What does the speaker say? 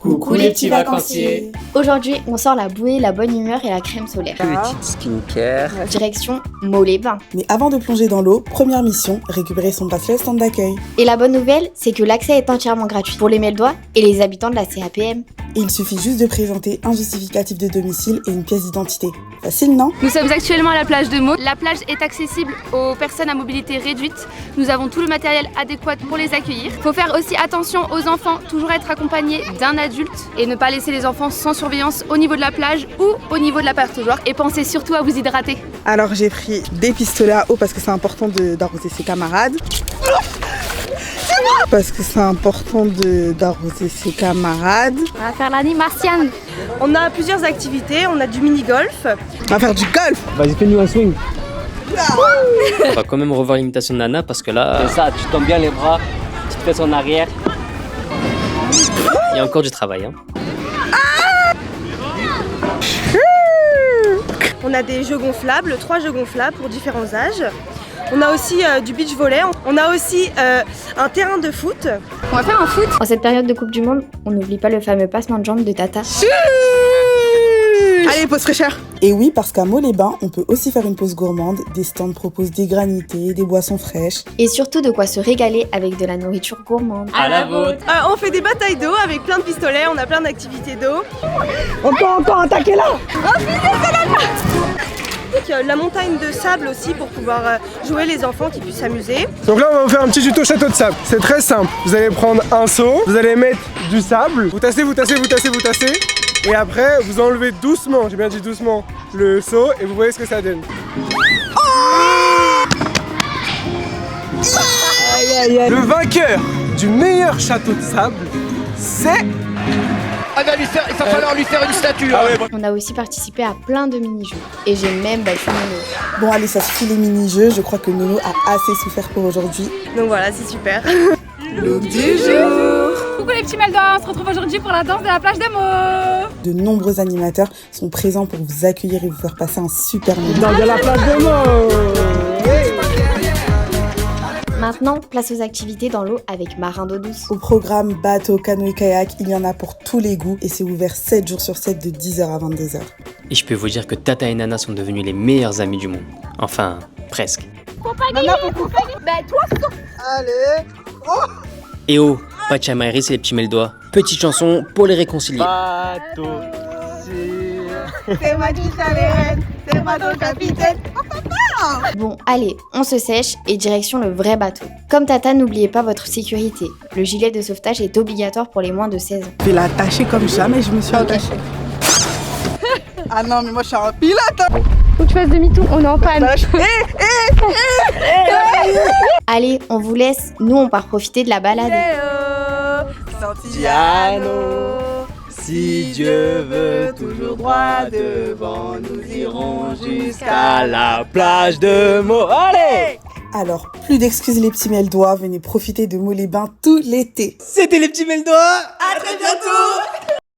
Coucou les petits vacanciers. Aujourd'hui, on sort la bouée, la bonne humeur et la crème solaire. Petite skincare. Direction Mots-les-Bains. Mais avant de plonger dans l'eau, première mission, récupérer son bracelet au stand d'accueil. Et la bonne nouvelle, c'est que l'accès est entièrement gratuit pour les Meldois et les habitants de la CAPM. Et il suffit juste de présenter un justificatif de domicile et une pièce d'identité. Facile, non? Nous sommes actuellement à la plage de Meaux. La plage est accessible aux personnes à mobilité réduite. Nous avons tout le matériel adéquat pour les accueillir. Il faut faire aussi attention aux enfants, toujours être accompagné d'un adulte et ne pas laisser les enfants sans surveillance au niveau de la plage ou au niveau de la passoire. Et pensez surtout à vous hydrater. Alors j'ai pris des pistolets à eau parce que c'est important d'arroser ses camarades. Parce que c'est important d'arroser ses camarades. On va faire l'année martienne. On a plusieurs activités, on a du mini-golf. On va faire du golf. Vas-y, fais-nous un swing. On va quand même revoir l'imitation de Nana parce que là... C'est ça, tu tombes bien les bras, tu te fais en arrière. Il y a encore du travail. Hein. On a des jeux gonflables, 3 jeux gonflables pour différents âges. On a aussi du beach volley, on a aussi un terrain de foot. On va faire un foot. En cette période de Coupe du Monde, on n'oublie pas le fameux passement de jambes de Tata. Allez, pause fraîcheur. Et oui, parce qu'à Mots-les-Bains, on peut aussi faire une pause gourmande. Des stands proposent des granités, des boissons fraîches. Et surtout de quoi se régaler avec de la nourriture gourmande. À la vôtre. On fait des batailles d'eau avec plein de pistolets, on a plein d'activités d'eau. On peut encore attaquer là. La montagne de sable aussi pour pouvoir jouer les enfants qui puissent s'amuser. Donc là on va vous faire un petit tuto château de sable. C'est très simple. Vous allez prendre un seau, vous allez mettre du sable, vous tassez. Et après vous enlevez doucement, j'ai bien dit doucement, le seau et vous voyez ce que ça donne. Le vainqueur du meilleur château de sable, c'est... Il va falloir lui faire une statue. On a aussi participé à plein de mini-jeux. Et j'ai même battu Nono. Bon allez, ça suffit les mini-jeux. Je crois que Nono a assez souffert pour aujourd'hui. Donc voilà, c'est super. Look du jour. Coucou les petits Meldois, on se retrouve aujourd'hui pour la danse de la plage de Meaux. De nombreux animateurs sont présents pour vous accueillir et vous faire passer un super moment. Dans la plage de Meaux. Maintenant, place aux activités dans l'eau avec Marin d'eau douce. Au programme bateau, canoë, kayak, il y en a pour tous les goûts et c'est ouvert 7 jours sur 7 de 10h à 22h. Et je peux vous dire que Tata et Nana sont devenus les meilleurs amis du monde. Enfin, presque. Et oh, pas de chamaillerie, c'est les petits Meldois. Petite chanson pour les réconcilier. Bateau. C'est moi qui reine, c'est moi ton capitaine. Bon, allez, on se sèche et direction le vrai bateau. Comme Tata, n'oubliez pas votre sécurité. Le gilet de sauvetage est obligatoire pour les moins de 16 ans. Je vais l'attacher comme jamais je me suis attachée. Ah non, mais moi je suis un pilote. Faut que tu fasses demi-tour, on est en panne. Allez, on vous laisse. Nous, on part profiter de la balade. Santiano, si Dieu veut toujours droit devant, nous irons jusqu'à la plage de Meaux. Allez! Alors, plus d'excuses les petits Meldois, venez profiter de Mots-les-Bains tout l'été. C'était les petits Meldois. À très bientôt.